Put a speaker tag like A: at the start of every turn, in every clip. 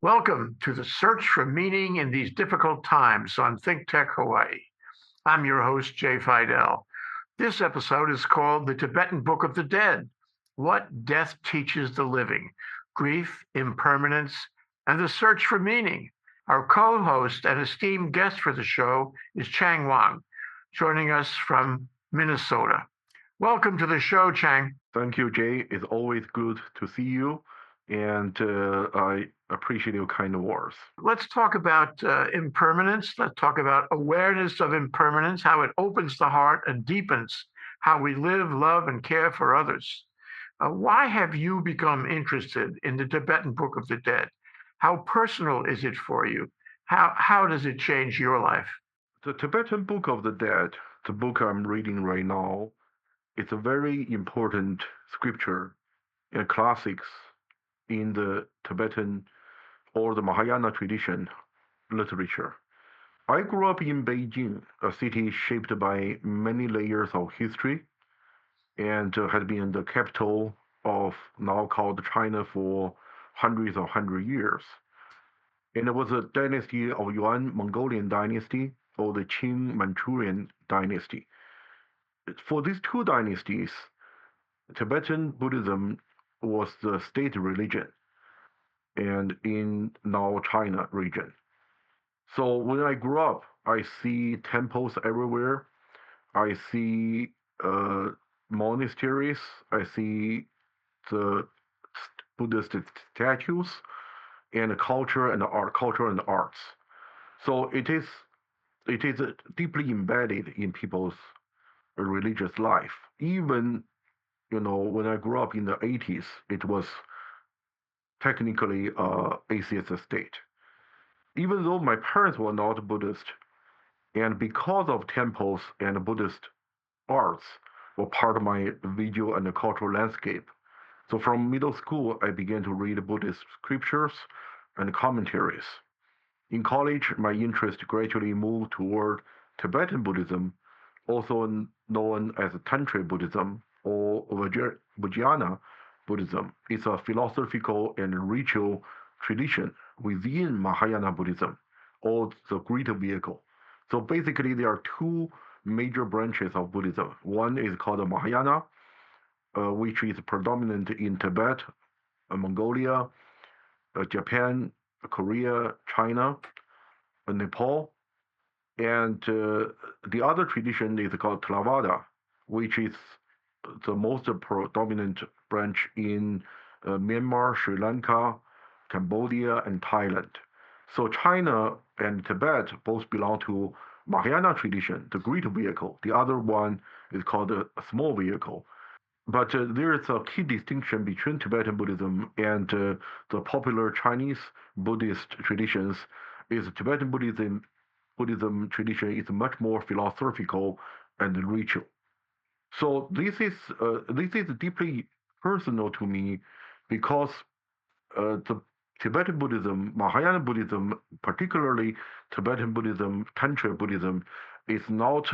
A: Welcome to the search for meaning in these difficult times on ThinkTech Hawaii. I'm your host, Jay Fidell. This episode is called The Tibetan Book of the Dead: What Death Teaches the Living, Grief, Impermanence, and the Search for Meaning. Our co-host and esteemed guest for the show is Chang Wang, joining us from Minnesota. Welcome to the show, Chang.
B: Thank you, Jay. It's always good to see you, and I appreciate your kind words.
A: Let's talk about impermanence. Let's talk about awareness of impermanence, how it opens the heart and deepens how we live, love, and care for others. Why have you become interested in the Tibetan Book of the Dead? How personal is it for you? How does it change your life?
B: The Tibetan Book of the Dead, the book I'm reading right now, it's a very important scripture and classics in the Tibetan or the Mahayana tradition literature. I grew up in Beijing, a city shaped by many layers of history, and had been the capital of now called China for hundred years. And it was a dynasty of Yuan Mongolian dynasty or the Qing Manchurian dynasty. For these two dynasties, Tibetan Buddhism was the state religion and in now China region. So when I grew up, I see temples everywhere. I see monasteries. I see the Buddhist statues and culture and arts. So it is deeply embedded in people's religious life. Even when I grew up in the 80s, it was technically atheist state. Even though my parents were not Buddhist, and because of temples and Buddhist arts were part of my visual and cultural landscape. So from middle school, I began to read Buddhist scriptures and commentaries. In college, my interest gradually moved toward Tibetan Buddhism, also known as Tantra Buddhism or Vajrayana Buddhism. It's a philosophical and ritual tradition within Mahayana Buddhism, or the greater vehicle. So basically, there are two major branches of Buddhism. One is called Mahayana, which is predominant in Tibet, Mongolia, Japan, Korea, China, Nepal, and the other tradition is called Theravada, which is the most predominant branch in Myanmar, Sri Lanka, Cambodia, and Thailand. So China and Tibet both belong to Mahayana tradition, the great vehicle. The other one is called a small vehicle. But there is a key distinction between Tibetan Buddhism and the popular Chinese Buddhist traditions. Is Tibetan Buddhism tradition is much more philosophical and ritual. So this is deeply personal to me because the Tibetan Buddhism, Mahayana Buddhism, particularly Tibetan Buddhism, Tantra Buddhism, is not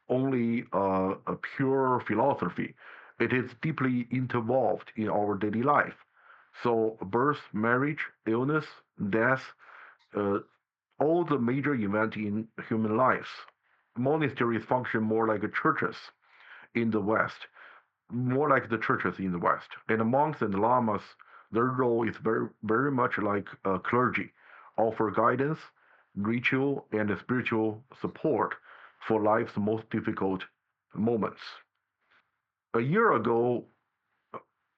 B: only a pure philosophy. It is deeply involved in our daily life. So birth, marriage, illness, death, uh, all the major events in human lives. Monasteries function more like churches in the West, more like the churches in the West. And the monks and the lamas, their role is very much like clergy, offer guidance, ritual, and spiritual support for life's most difficult moments. A year ago,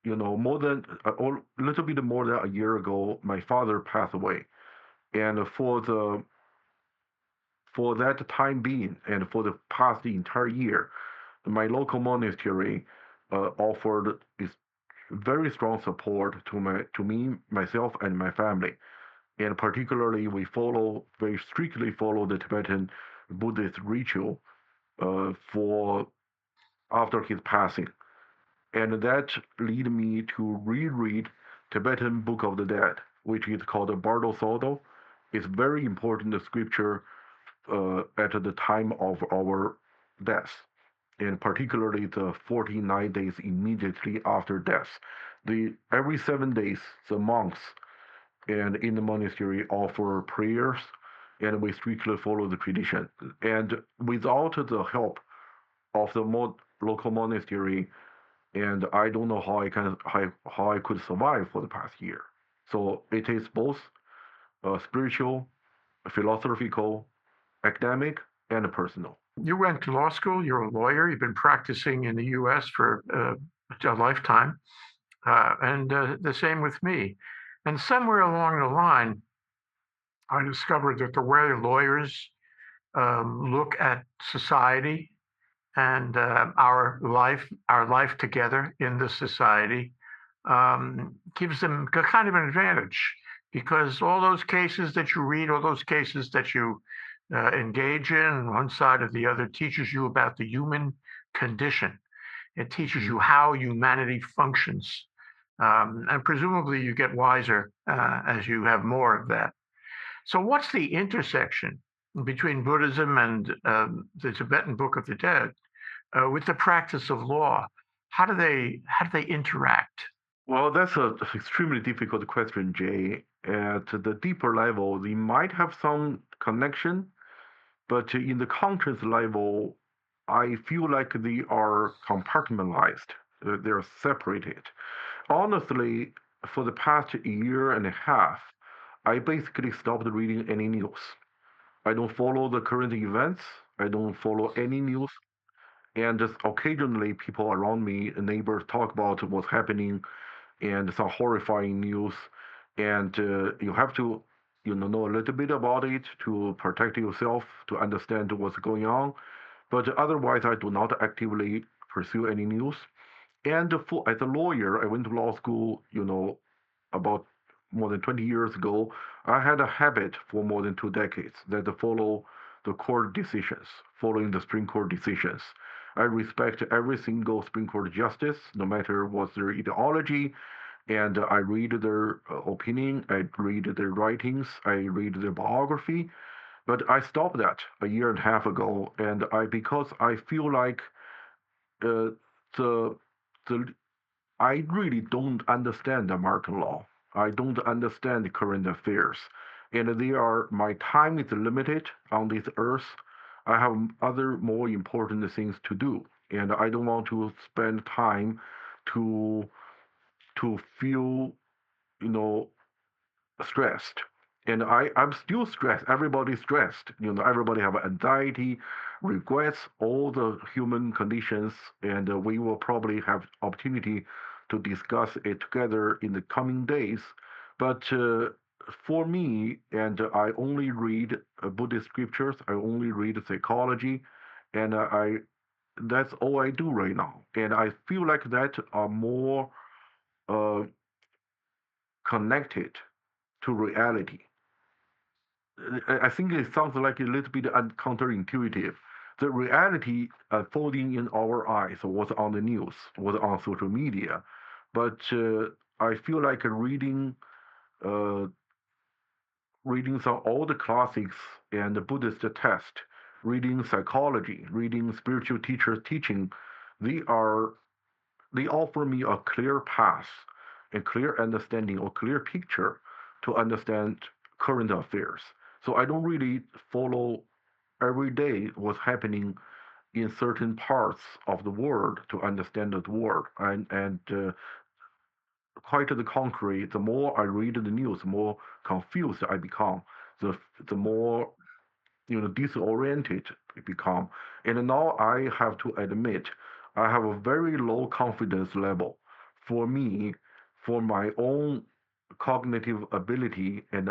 B: more than or a little bit more than a year ago, my father passed away, and for that time being, and for the past entire year, my local monastery offered its very strong support to me, myself, and my family. And particularly, we very strictly follow the Tibetan Buddhist ritual for after his passing, and that led me to reread Tibetan Book of the Dead, which is called the Bardo Sodo. It's very important scripture at the time of our death, and particularly the 49 days immediately after death. Every 7 days, the monks and in the monastery offer prayers, and we strictly follow the tradition. And without the help of the local monastery, and I don't know how I could survive for the past year. So it is both spiritual, philosophical, academic, and personal.
A: You went to law school. You're a lawyer. You've been practicing in the U.S. for a lifetime, and the same with me. And somewhere along the line, I discovered that the way lawyers look at society and our life together in the society, gives them a kind of an advantage, because all those cases that you read, all those cases that you engage in, one side or the other, teaches you about the human condition. It teaches you how humanity functions. And presumably you get wiser as you have more of that. So, what's the intersection between Buddhism and the Tibetan Book of the Dead with the practice of law? How do they interact?
B: Well, that's an extremely difficult question, Jay. At the deeper level, they might have some connection, but in the conscious level, I feel like they are compartmentalized. They're separated. Honestly, for the past year and a half, I basically stopped reading any news. I don't follow the current events. I don't follow any news. And just occasionally, people around me, neighbors, talk about what's happening and some horrifying news. And you have to, know a little bit about it to protect yourself, to understand what's going on. But otherwise, I do not actively pursue any news. And as a lawyer, I went to law school, about more than 20 years ago. I had a habit for more than 2 decades that to follow the court decisions, following the Supreme Court decisions. I respect every single Supreme Court justice, no matter what their ideology, and I read their opinion, I read their writings, I read their biography. But I stopped that a year and a half ago, and because I feel like uh, the the I really don't understand American law. I don't understand current affairs. And my time is limited on this earth. I have other more important things to do. And I don't want to spend time to feel, you know, stressed. And I'm still stressed. Everybody's stressed. Everybody have anxiety, regrets, all the human conditions, and we will probably have opportunity to discuss it together in the coming days. But for me, and I only read Buddhist scriptures. I only read psychology, and that's all I do right now. And I feel like that are more uh, connected to reality. I think it sounds like a little bit counterintuitive. The reality unfolding in our eyes was on the news, was on social media, but I feel like uh, reading some old classics and the Buddhist text, reading psychology, reading spiritual teachers' teaching. They are they offer me a clear path, a clear understanding, or clear picture to understand current affairs. So I don't really follow every day what's happening in certain parts of the world to understand the world. And quite to the contrary, the more I read the news, the more confused I become. The more disoriented it become. And now I have to admit, I have a very low confidence level for me, for my own cognitive ability and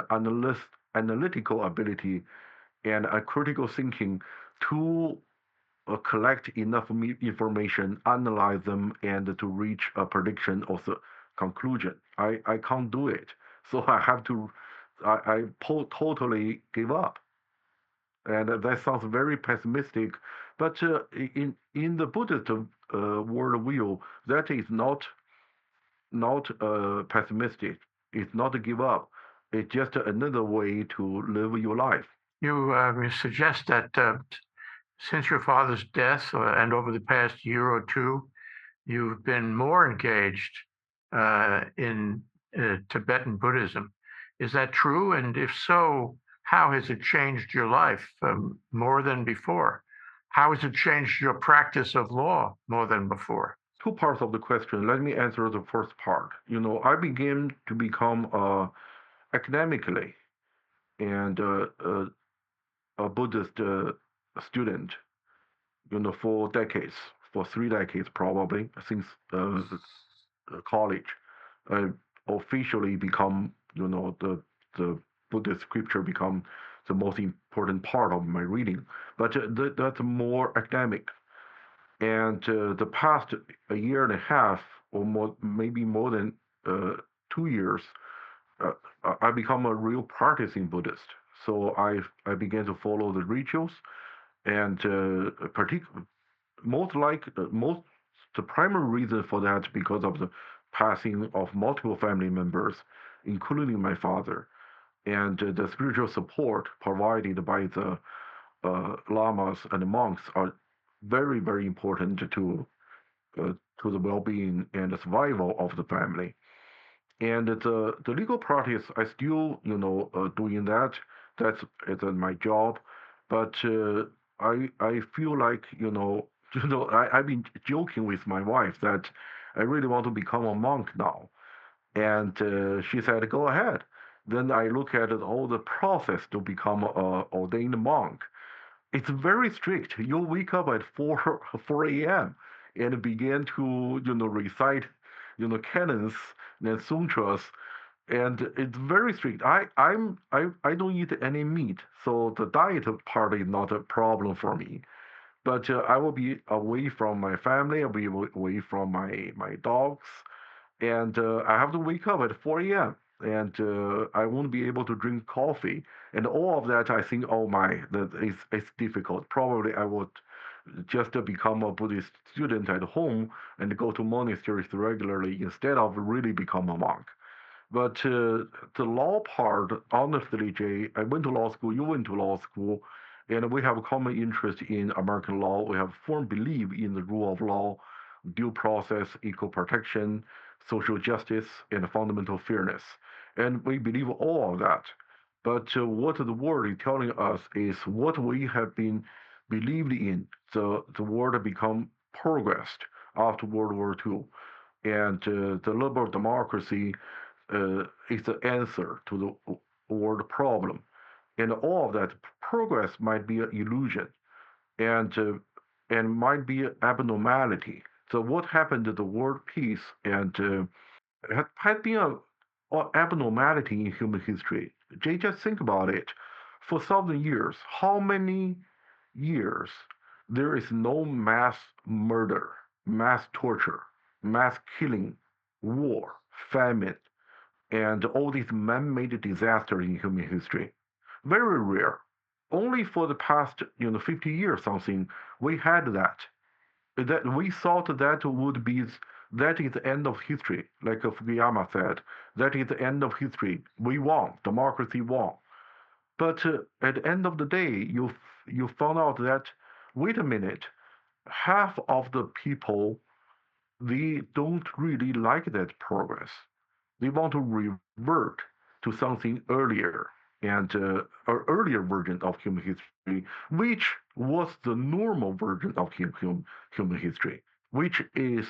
B: analytical ability and a critical thinking to collect enough information, analyze them, and to reach a prediction or the conclusion. I can't do it. So I have to, totally give up. And that sounds very pessimistic, but in the Buddhist worldview, that is not pessimistic. It's not to give up. It's just another way to live your life.
A: You suggest that since your father's death and over the past year or two, you've been more engaged in Tibetan Buddhism. Is that true? And if so, how has it changed your life more than before? How has it changed your practice of law more than before?
B: Two parts of the question. Let me answer the first part. I began to become academically and a Buddhist student, for decades, for 3 decades probably, since college. I officially become, the Buddhist scripture become the most important part of my reading. But that's more academic. And the past a year and a half, or more, maybe more than 2 years, uh, I become a real practicing Buddhist. So I began to follow the rituals, and most the primary reason for that because of the passing of multiple family members, including my father, and the spiritual support provided by the lamas and the monks are very very important to the well-being and the survival of the family. And the legal practice, I still doing that. That's my job, but I feel like I've been joking with my wife that I really want to become a monk now, and she said go ahead. Then I look at all the process to become a ordained monk. It's very strict. You wake up at 4 a.m. and begin to recite canons and sutras, and it's very strict. I don't eat any meat, so the diet part is not a problem for me. But I will be away from my family. I'll be away from my dogs, and I have to wake up at 4 a.m. and I won't be able to drink coffee, and all of that. I think, oh my, that is it's difficult. Probably I would just become a Buddhist student at home and go to monasteries regularly instead of really become a monk. But the law part, honestly, Jay, I went to law school, you went to law school, and we have a common interest in American law. We have firm belief in the rule of law, due process, equal protection, social justice, and fundamental fairness. And we believe all of that. But what the world is telling us is what we have been believed in. The world become progressed after World War II. And the liberal democracy is the answer to the world problem. And all of that progress might be an illusion and might be an abnormality. So what happened to the world peace and had been a abnormality in human history. Just think about it. For 1,000 years, how many years there is no mass murder, mass torture, mass killing, war, famine, and all these man-made disasters in human history. Very rare. Only for the past 50 years something we had that. That we thought that would be that is the end of history, like Fukuyama said. That is the end of history. We won. Democracy won. But at the end of the day, you found out that wait a minute, half of the people they don't really like that progress. They want to revert to something earlier and an earlier version of human history, which was the normal version of human history, which is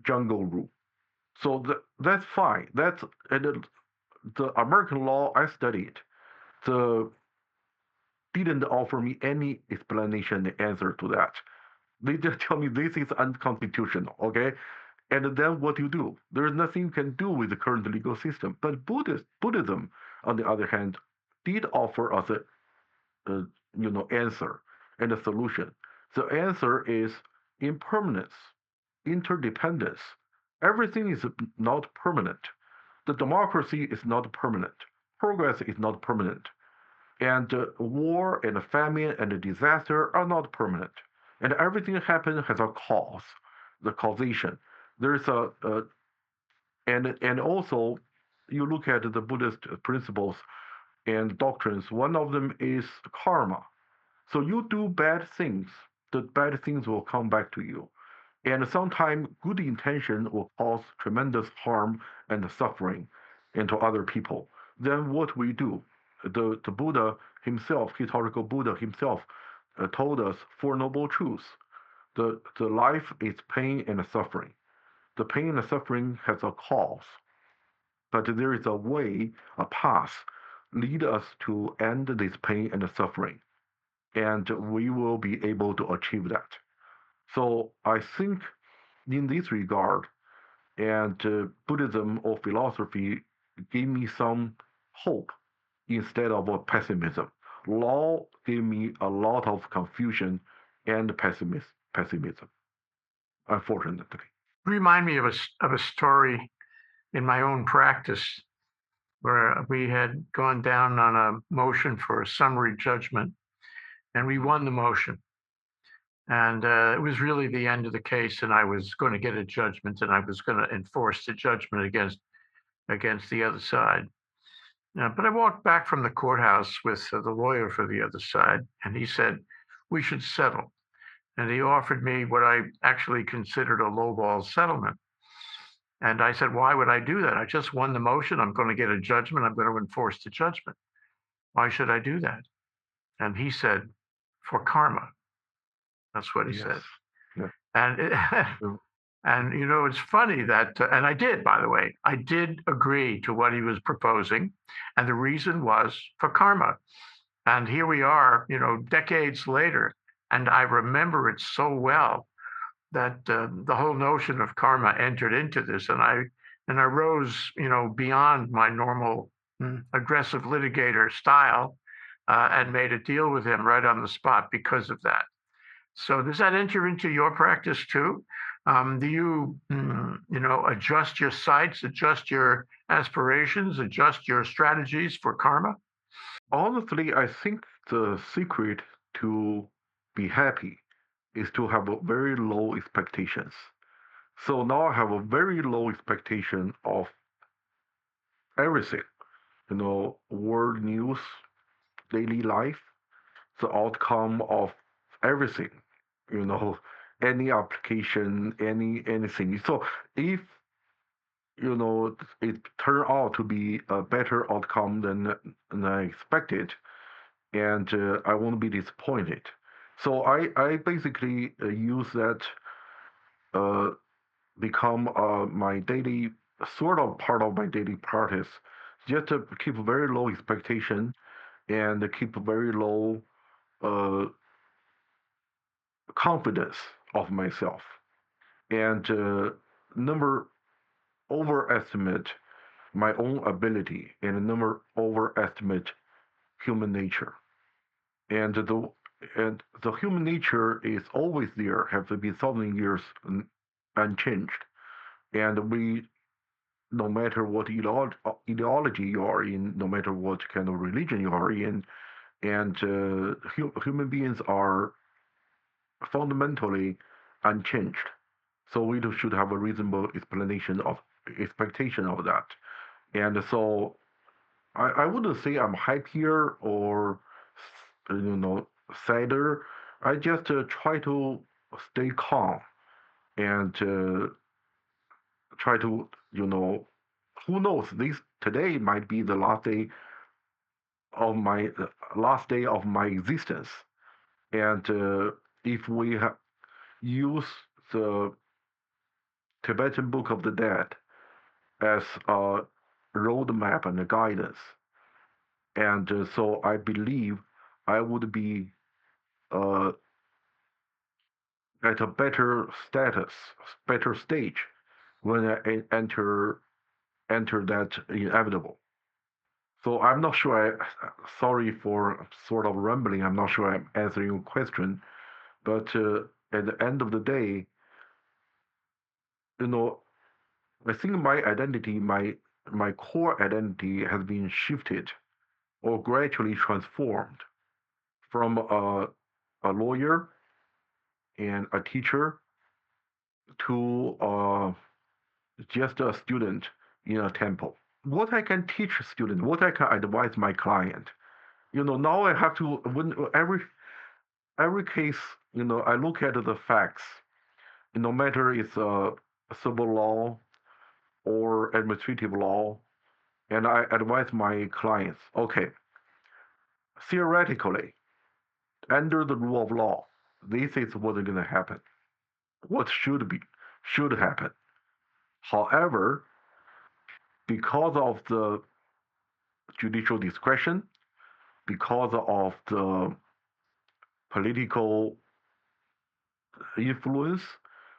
B: jungle rule. So that's fine. That's and the American law I studied. The didn't offer me any explanation and answer to that. They just tell me this is unconstitutional. Okay, and then what you do? There is nothing you can do with the current legal system. But Buddhism, on the other hand, did offer us a answer and a solution. The answer is impermanence, interdependence. Everything is not permanent. The democracy is not permanent. Progress is not permanent. And war and famine and disaster are not permanent. And everything happens has a cause, the causation. There's a and also you look at the Buddhist principles and doctrines. One of them is karma. So you do bad things, the bad things will come back to you. And sometimes good intention will cause tremendous harm and suffering. and to other people, then what we do, the Buddha himself, historical Buddha himself, told us Four Noble Truths. The life is pain and suffering. The pain and suffering has a cause, but there is a way, a path, lead us to end this pain and suffering, and we will be able to achieve that. So I think in this regard, and Buddhism or philosophy gave me some hope instead of a pessimism. Law gave me a lot of confusion and pessimism, unfortunately.
A: Remind me of a story in my own practice where we had gone down on a motion for a summary judgment, and we won the motion. And it was really the end of the case, and I was going to get a judgment, and I was going to enforce the judgment against the other side. But I walked back from the courthouse with the lawyer for the other side, and he said, "We should settle." And he offered me what I actually considered a lowball settlement. And I said, "Why would I do that? I just won the motion. I'm going to get a judgment. I'm going to enforce the judgment. Why should I do that?" And he said, "For karma." That's what he
B: Yes.
A: said.
B: Yeah.
A: And and it's funny that, and I did, by the way, I did agree to what he was proposing, and the reason was for karma. And here we are, decades later, and I remember it so well that the whole notion of karma entered into this, and I rose, beyond my normal aggressive litigator style, and made a deal with him right on the spot because of that. So does that enter into your practice too? Do you, adjust your sights, adjust your aspirations, adjust your strategies for karma?
B: Honestly, I think the secret to be happy is to have a very low expectations. So now I have a very low expectation of everything, world news, daily life, the outcome of everything, you know, any application, anything. So if it turn out to be a better outcome than I expected, and I won't be disappointed. So I basically use that uh, become my daily sort of part of my daily practice, just to keep very low expectation and keep very low uh, confidence of myself, and never overestimate my own ability, and never overestimate human nature. And the human nature is always there, have been 1,000 years unchanged. And we, no matter what ideology you are in, no matter what kind of religion you are in, and human beings are fundamentally unchanged. So we should have a reasonable expectation of that. And so I wouldn't say I'm happier or sadder. I just try to stay calm and try to who knows, this today might be the last day of my existence. And if we use the Tibetan Book of the Dead as a roadmap and a guidance, and so I believe I would be uh, at a better status, better stage when I enter that inevitable. So I'm not sure. Sorry for sort of rambling. I'm not sure I'm answering your question, but at the end of the day, you know, I think my core identity has been shifted or gradually transformed from a lawyer and a teacher to just a student in a temple. What I can teach a student, what I can advise my client. Now I have to, when every case, I look at the facts. No matter it's a civil law or administrative law, And I advise my clients, okay, theoretically, under the rule of law, this is what's going to happen. What should happen. However, because of the judicial discretion, because of the political influence,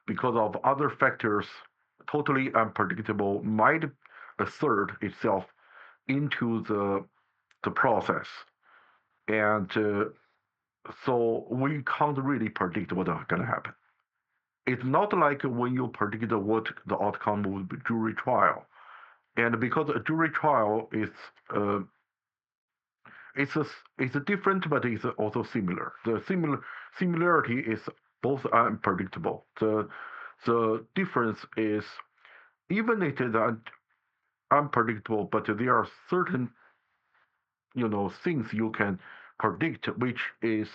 B: because of other factors totally unpredictable, might assert itself into the process. And so we can't really predict what's going to happen. It's not like when you predict what the outcome will be jury trial. And because a jury trial is uh, it's different, but it's also similar. The similarity is both unpredictable. The difference is even it is unpredictable, but there are certain things you can predict, which is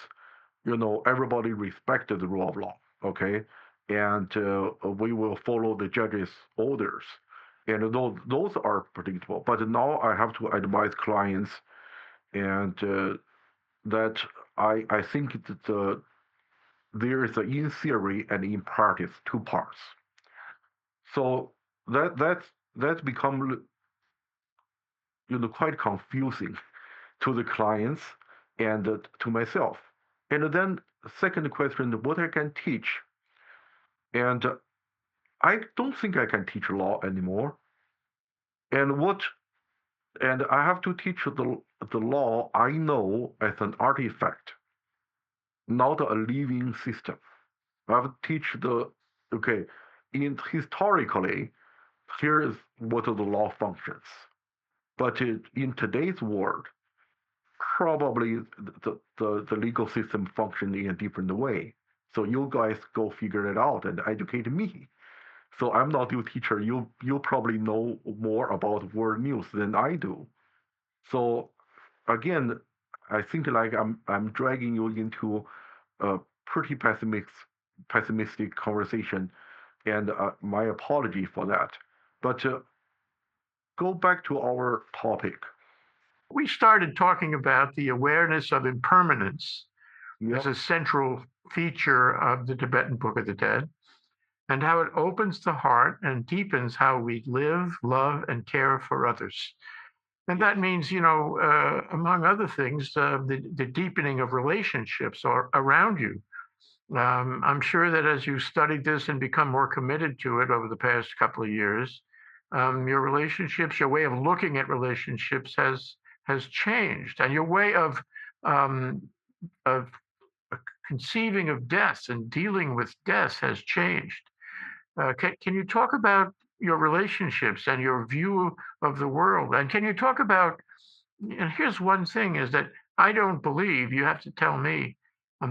B: everybody respect the rule of law, okay, and we will follow the judge's orders, and those are predictable. But now I have to advise clients, and that I think that there is in theory and in practice two parts. So that's become quite confusing to the clients and to myself. And then second question, what I can teach, and I don't think I can teach law anymore. And I have to teach the law I know as an artifact, not a living system. I have to teach okay, historically, here is what the law functions. But in today's world, probably the legal system functions in a different way. So you guys go figure it out and educate me. So I'm not your teacher. You probably know more about world news than I do. So again, I think like I'm dragging you into a pretty pessimistic conversation, and my apology for that. But go back to our topic.
A: We started talking about the awareness of impermanence
B: Yep.
A: as a central feature of the Tibetan Book of the Dead, and how it opens the heart and deepens how we live, love, and care for others. And that means, among other things, the deepening of relationships around you. I'm sure that as you studied this and become more committed to it over the past couple of years, your relationships, your way of looking at relationships has changed, and your way of conceiving of death and dealing with death has changed. Can you talk about your relationships and your view of the world? And can you talk about, and here's one thing is that I don't believe, you have to tell me,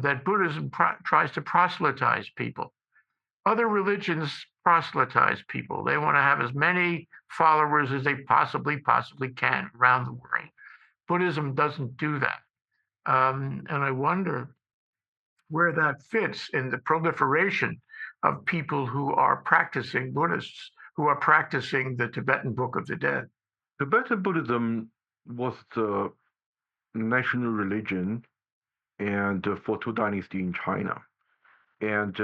A: that Buddhism tries to proselytize people. Other religions proselytize people. They want to have as many followers as they possibly can around the world. Buddhism doesn't do that. And I wonder where that fits in the proliferation of people who are practicing Buddhists, who are practicing the Tibetan Book of the Dead.
B: Tibetan Buddhism was the national religion and for two dynasties in China, and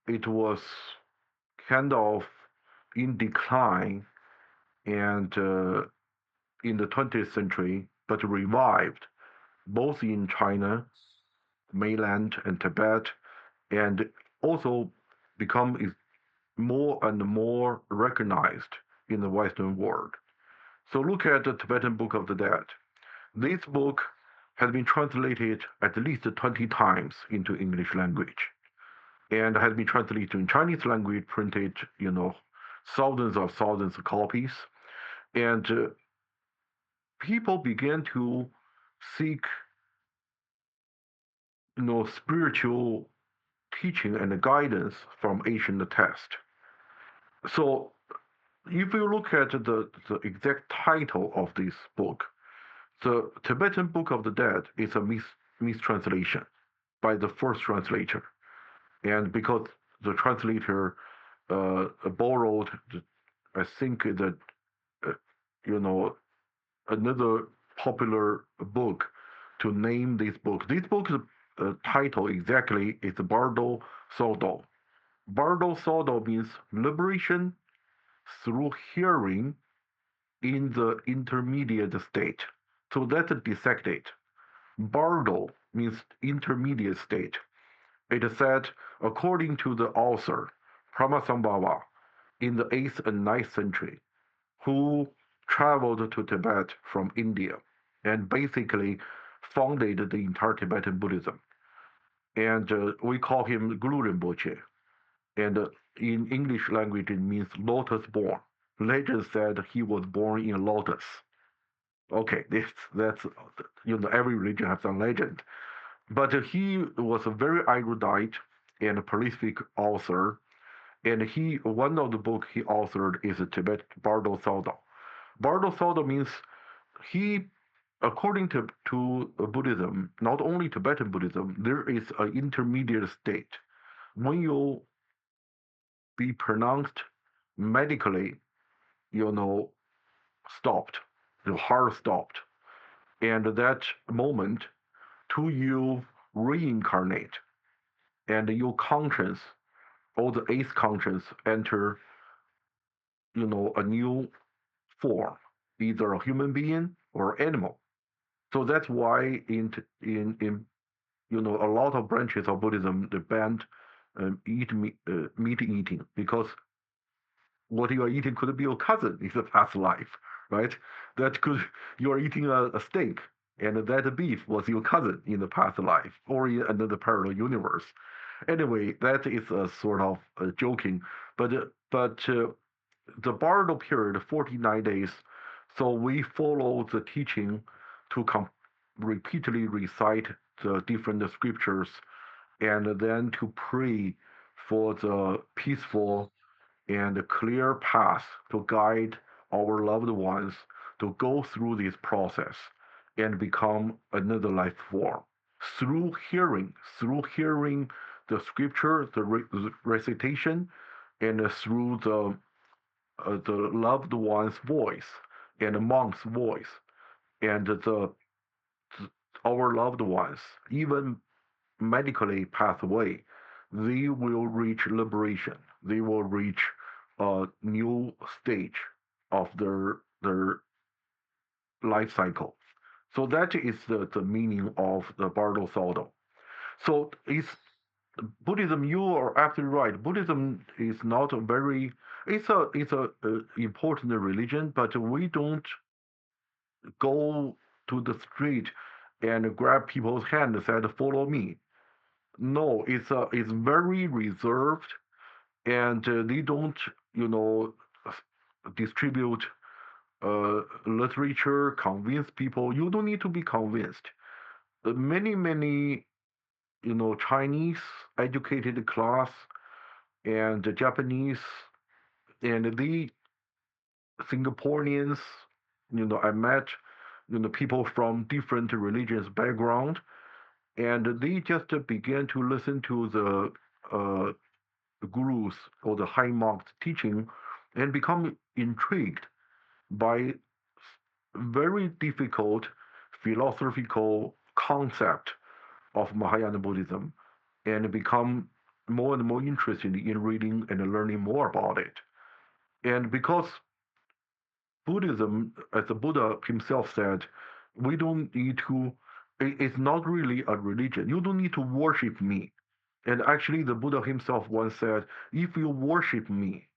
B: it was kind of in decline and in the 20th century, but revived both in China, mainland, and Tibet, and also become more and more recognized in the Western world. So look at the Tibetan Book of the Dead. This book has been translated at least 20 times into English language and has been translated in Chinese language, printed, thousands of copies. And people began to seek, spiritual teaching and guidance from ancient text. So if you look at the exact title of this book, the Tibetan Book of the Dead is a mistranslation by the first translator. And because the translator borrowed, I think that, uh, you know, another popular book to name this book. This book's title exactly is Bardo Sodo. Bardo Sodo means liberation through hearing in the intermediate state. So let's dissect it. Bardo means intermediate state. It said, according to the author, Pramasambhava, in the 8th and 9th century, who traveled to Tibet from India and basically founded the entire Tibetan Buddhism. And we call him Guru Rinpoche. And in English language, it means lotus born. Legend said he was born in a lotus. Okay, that's every religion has a legend. But he was a very erudite and prolific author, and one of the books he authored is Tibet Bardo Saldo. Bardo Saldo means he, according to Buddhism, not only Tibetan Buddhism, there is an intermediate state. When you be pronounced medically, stopped, the heart stopped, and that moment to you reincarnate, and your conscience, all the 8th conscience, enter, a new form, either a human being or animal. So that's why in a lot of branches of Buddhism they banned meat eating, because what you are eating could be your cousin in the past life, right? That could You are eating a steak, and that beef was your cousin in the past life or in another parallel universe. Anyway, that is a sort of joking, but the Bardo period, 49 days. So we follow the teaching to repeatedly recite the different scriptures and then to pray for the peaceful and clear path to guide our loved ones to go through this process and become another life form through hearing the scripture, the recitation, and through the loved one's voice and the monk's voice, and our loved ones, even medically pass away, they will reach liberation. They will reach a new stage of their life cycle. So that is the meaning of the Bardo Saldo. So it's Buddhism. You are absolutely right. Buddhism is not a very. It's a important religion, but we don't go to the street and grab people's hand and say, "Follow me." No, it's very reserved, and they don't, you know, distribute literature, convince people. You don't need to be convinced. Many, Chinese educated class and the Japanese and the Singaporeans, I met, people from different religious background, and they just began to listen to the gurus or the high monks teaching and become intrigued by very difficult philosophical concept of Mahayana Buddhism and become more and more interested in reading and learning more about it. And because Buddhism, as the Buddha himself said, we don't need to, it's not really a religion. You don't need to worship me. And actually, the Buddha himself once said, if you worship me,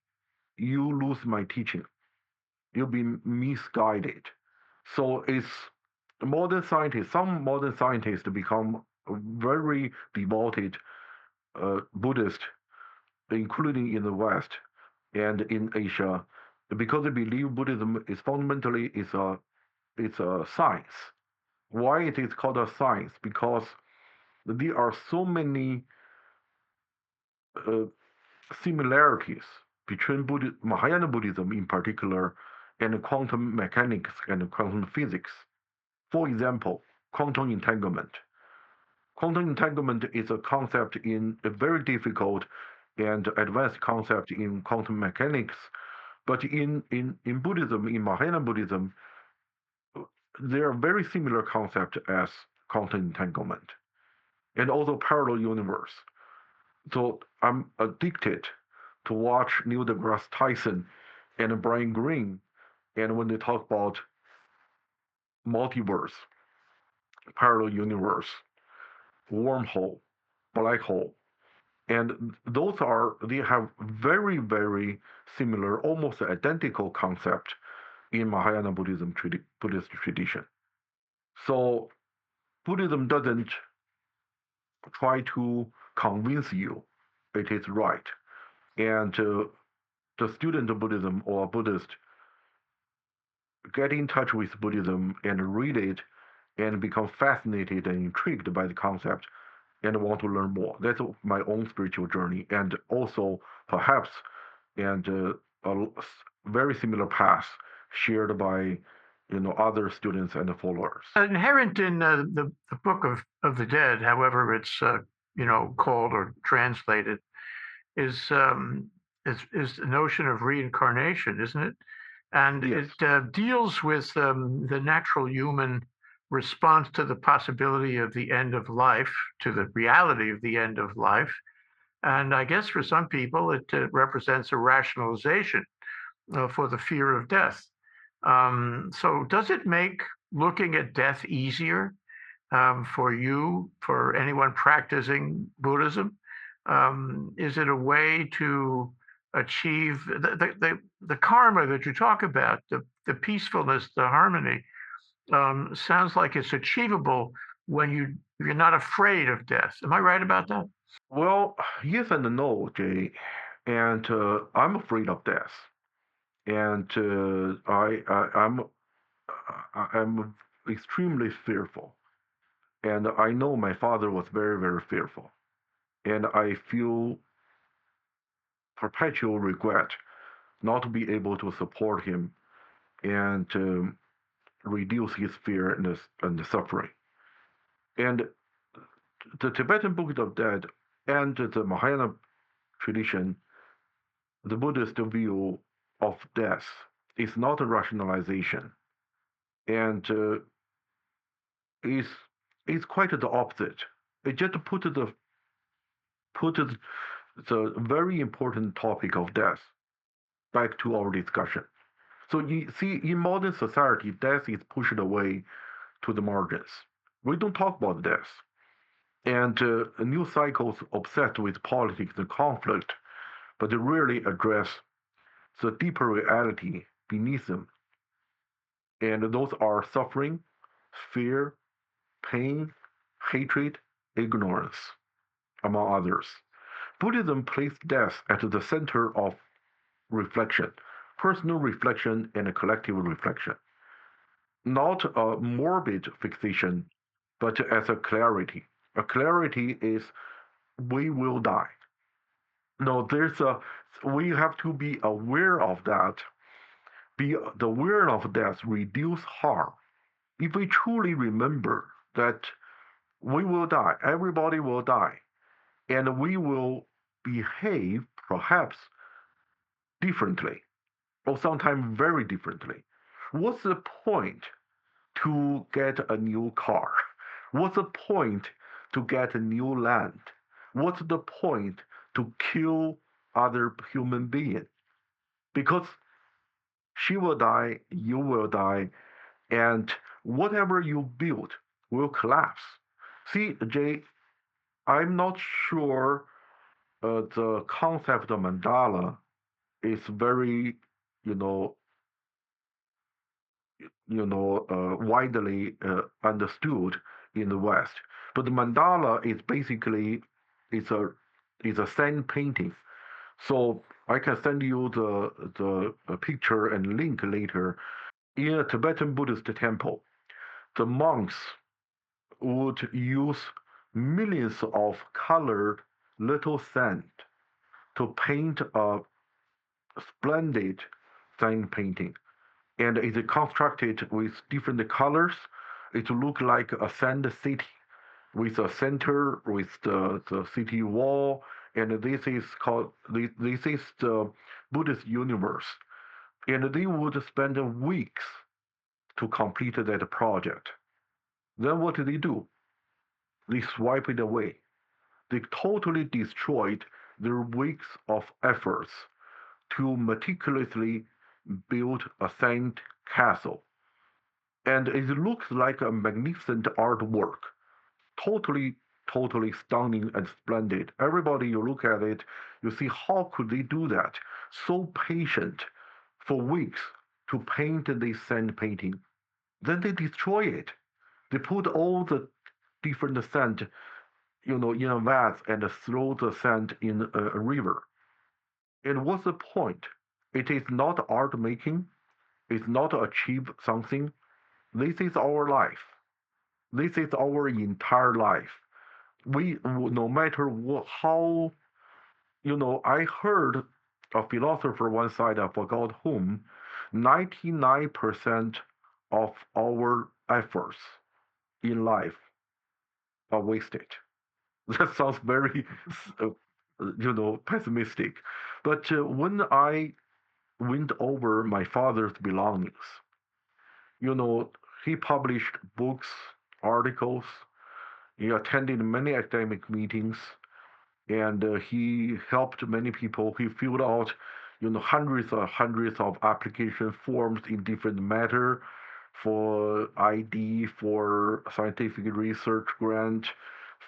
B: you lose my teaching. You'll be misguided. So it's some modern scientists become very devoted Buddhist, including in the West and in Asia, because they believe Buddhism is fundamentally it's a science. Why it is called a science? Because there are so many uh, similarities between Mahayana Buddhism in particular and quantum mechanics and quantum physics. For example, quantum entanglement. Quantum entanglement is a concept in a very difficult and advanced concept in quantum mechanics. But in Buddhism, in Mahayana Buddhism, they are very similar concept as quantum entanglement and also parallel universe. So I'm addicted to watch Neil deGrasse Tyson and Brian Greene, and when they talk about multiverse, parallel universe, wormhole, black hole, and they have very, very similar, almost identical concept in Mahayana Buddhist tradition. So Buddhism doesn't try to convince you it is right. And the student of Buddhism or Buddhist get in touch with Buddhism and read it and become fascinated and intrigued by the concept and want to learn more. That's my own spiritual journey, and also perhaps and a very similar path shared by other students and followers.
A: Inherent in the Book of the Dead, however it's called or translated, is the notion of reincarnation, isn't it? And
B: Yes.
A: it deals with the natural human response to the possibility of the end of life, to the reality of the end of life. And I guess for some people, it represents a rationalization for the fear of death. So, does it make looking at death easier for you, for anyone practicing Buddhism? Is it a way to achieve the karma that you talk about, the peacefulness, the harmony? Sounds like it's achievable when you're not afraid of death. Am I right about that?
B: Well, yes and no, Jay. And I'm afraid of death, and I'm extremely fearful. And I know my father was very, very fearful, and I feel perpetual regret not to be able to support him and reduce his fear and the suffering. And the Tibetan Book of Dead and the Mahayana tradition, the Buddhist view of death is not a rationalization, and is quite the opposite. It just put the very important topic of death back to our discussion. So you see, in modern society, death is pushed away to the margins. We don't talk about death. And news cycles obsessed with politics and conflict, but they rarely address the deeper reality beneath them. And those are suffering, fear, pain, hatred, ignorance, among others. Buddhism placed death at the center of reflection, personal reflection and collective reflection. Not a morbid fixation, but as a clarity. A clarity is we will die. No, we have to be aware of that. Be the aware of death, reduce harm. If we truly remember that we will die, everybody will die, and we will behave perhaps differently, or sometimes very differently. What's the point to get a new car? What's the point to get a new land? What's the point to kill other human beings? Because she will die, you will die, and whatever you build will collapse. See, Jay, I'm not sure the concept of mandala is very, you know, widely understood in the West. But the mandala is basically it's a sand painting. So I can send you the picture and link later. In a Tibetan Buddhist temple, the monks would use millions of colored little sand to paint a splendid sand painting. And it's constructed with different colors. It looks like a sand city with a center with the city wall. And this is the Buddhist universe. And they would spend weeks to complete that project. Then what did they do? They swipe it away. They totally destroyed their weeks of efforts to meticulously build a sand castle. And it looks like a magnificent artwork. Totally, totally stunning and splendid. Everybody, you look at it, you see how could they do that? So patient for weeks to paint this sand painting. Then they destroy it. They put all the different sand, in a vase and throw the sand in a river. And what's the point? It is not art making. It's not to achieve something. This is our life. This is our entire life. We, no matter how, I heard a philosopher one side, I forgot whom, 99% of our efforts in life are wasted. That sounds very, pessimistic. But when I went over my father's belongings, you know, he published books, articles, he attended many academic meetings, and he helped many people. He filled out, hundreds of application forms in different matter for ID, for scientific research grant,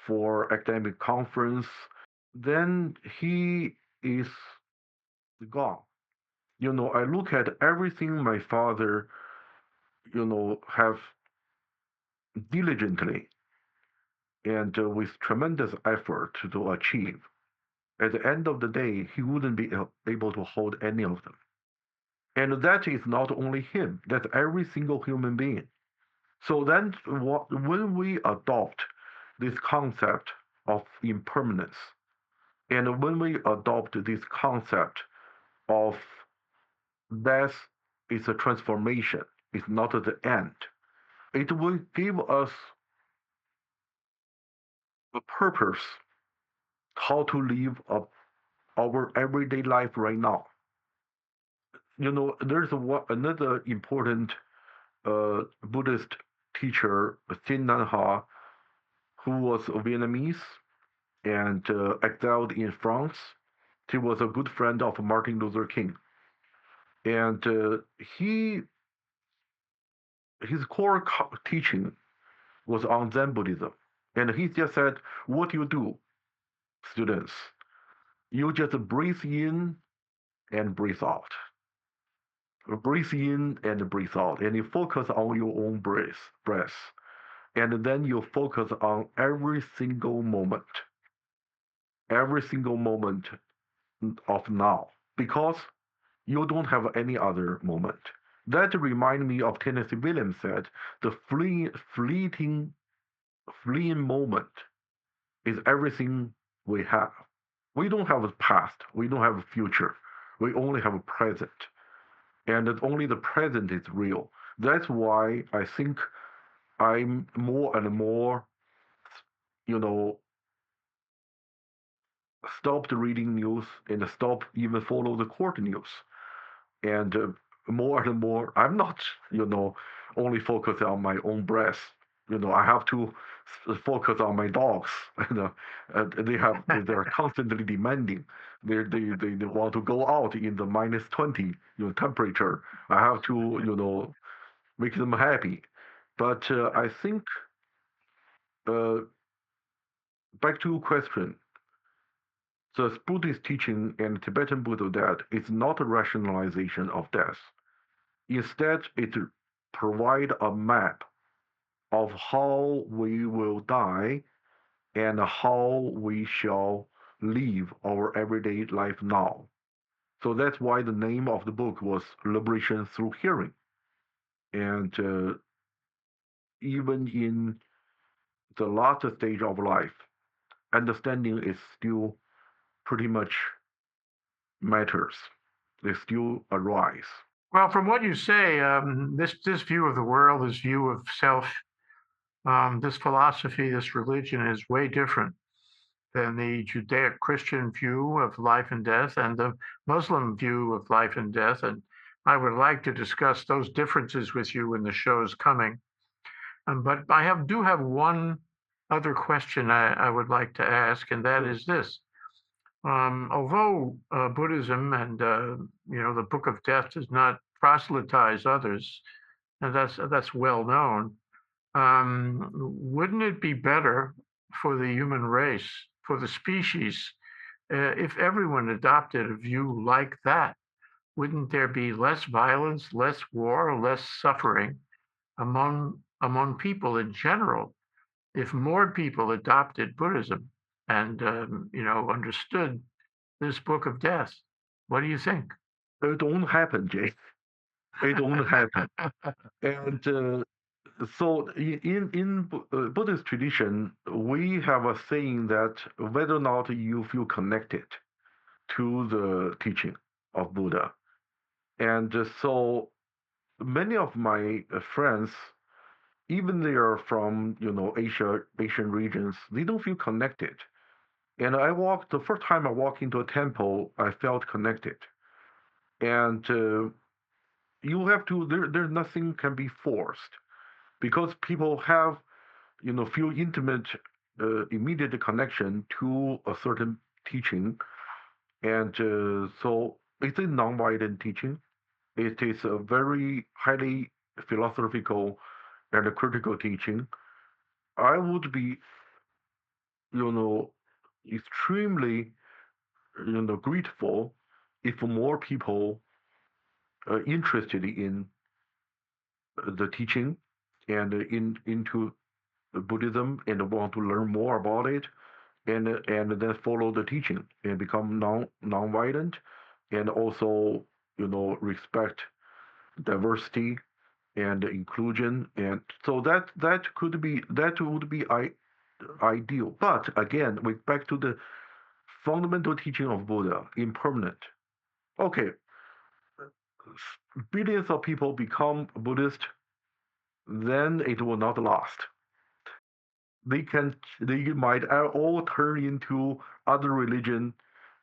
B: for academic conference. Then he is gone. I look at everything my father, have diligently and with tremendous effort to achieve. At the end of the day, he wouldn't be able to hold any of them. And that is not only him, that's every single human being. So then, when we adopt this concept of impermanence, and when we adopt this concept of death is a transformation, it's not the end, it will give us a purpose how to live our everyday life right now. There's another important Buddhist teacher, Thich Nhat Hanh, who was Vietnamese and exiled in France. He was a good friend of Martin Luther King, and his core teaching was on Zen Buddhism, and he just said, "What you do, students, you just breathe in and breathe out." Breathe in and breathe out, and you focus on your own breath, and then you focus on every single moment of now, because you don't have any other moment. That reminds me of Tennessee Williams said, the fleeting moment is everything we have. We don't have a past, we don't have a future, we only have a present. And that only the present is real. That's why I think I'm more and more, stopped reading news and stop even follow the court news. And more and more, I'm not, only focused on my own breath. I have to focus on my dogs. They're constantly demanding. They want to go out in the -20, temperature. I have to, make them happy. But I think, uh, back to your question, the Buddhist teaching and Tibetan Buddha that is not a rationalization of death. Instead, it provides a map of how we will die and how we shall live our everyday life now. So that's why the name of the book was Liberation Through Hearing. And even in the last stage of life, understanding is still pretty much matters. They still arise.
A: Well, from what you say, this view of the world, this view of self, this philosophy, this religion is way different than the Judeo-Christian view of life and death and the Muslim view of life and death. And I would like to discuss those differences with you in the shows coming. But I do have one other question I would like to ask, and that is this. Although Buddhism and the Book of Death does not proselytize others, and that's well known, wouldn't it be better for the human race, for the species, if everyone adopted a view like that? Wouldn't there be less violence, less war, less suffering among people in general if more people adopted Buddhism and understood this Book of Death? What do you think?
B: It won't happen, Jay. It won't happen. And so in Buddhist tradition, we have a saying that whether or not you feel connected to the teaching of Buddha, and so many of my friends, even they are from Asian regions, they don't feel connected. And the first time I walked into a temple, I felt connected. And you have to there's nothing can be forced because people have feel intimate, immediate connection to a certain teaching, and so it's a non-violent teaching. It is a very highly philosophical and a critical teaching. I would be, you know, extremely, grateful if more people are interested in the teaching and into Buddhism and want to learn more about it, and then follow the teaching and become non-violent, and also respect diversity and inclusion, and so that would be ideal. But again, we back to the fundamental teaching of Buddha, impermanent. Okay, billions of people become Buddhist, then it will not last. They might all turn into other religion,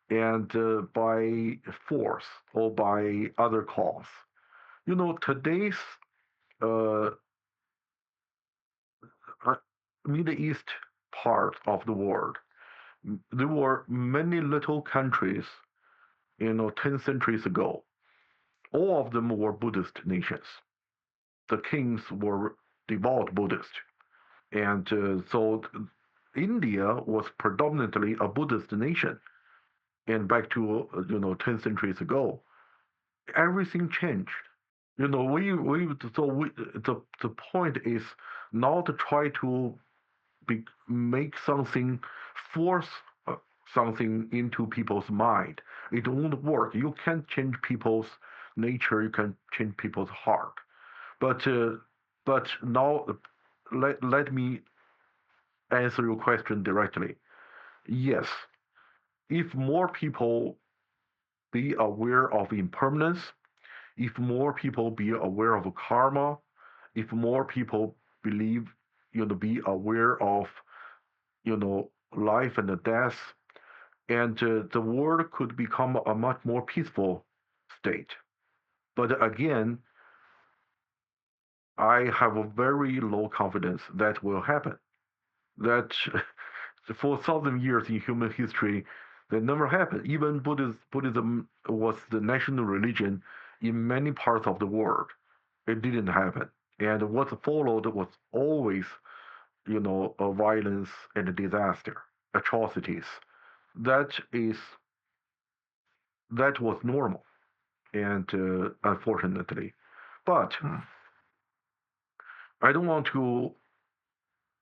B: and by force or by other cause. Today's uh, Middle East part of the world, there were many little countries, 10 centuries ago. All of them were Buddhist nations. The kings were devout Buddhist. And so India was predominantly a Buddhist nation. And back to, 10 centuries ago, everything changed. The point is not to try to make something, force something into people's mind. It won't work. You can't change people's nature. You can change people's heart. But now let me answer your question directly. Yes, if more people be aware of impermanence, if more people be aware of karma, if more people believe, be aware of, life and death, and the world could become a much more peaceful state. But again, I have a very low confidence that will happen. That for 1,000 years in human history, that never happened. Even Buddhism was the national religion in many parts of the world. It didn't happen. And what followed was always, a violence and a disaster, atrocities. That is that was normal, and unfortunately, but I don't want to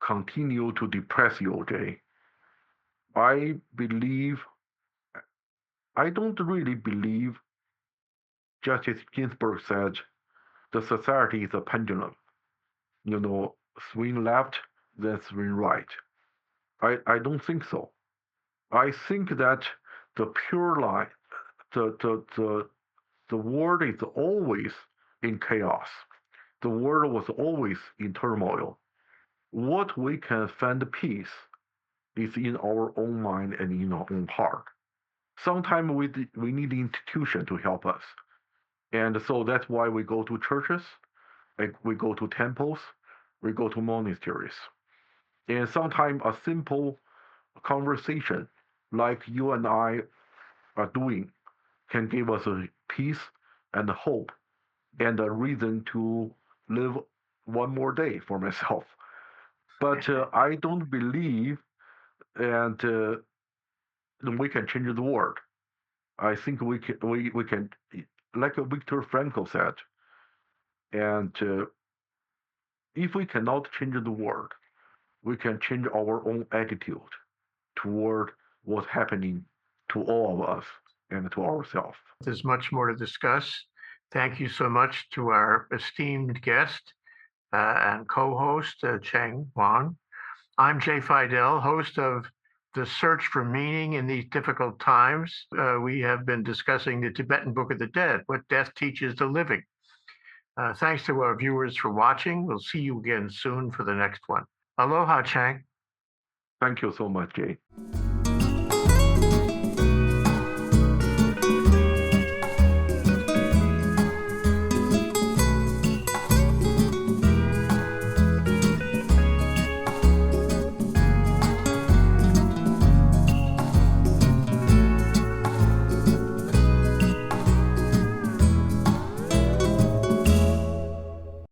B: continue to depress you, Jay. I believe I don't really believe Justice Ginsburg said the society is a pendulum. Swing left, then swing right. I don't think so. I think that the pure line, the world is always in chaos. The world was always in turmoil. What we can find peace is in our own mind and in our own heart. Sometimes we need institution to help us, And so that's why we go to churches, like we go to temples, we go to monasteries. And sometimes a simple conversation like you and I are doing can give us a peace and hope and a reason to live one more day for myself. But I don't believe and we can change the world. I think we can, like Viktor Frankl said, and if we cannot change the world, we can change our own attitude toward what's happening to all of us and to ourselves.
A: There's much more to discuss. Thank you so much to our esteemed guest and co-host, Chang Wang. I'm Jay Fidell, host of The Search for Meaning in These Difficult Times. We have been discussing the Tibetan Book of the Dead, What Death Teaches the Living. Thanks to our viewers for watching. We'll see you again soon for the next one. Aloha, Chang.
B: Thank you so much, Jay.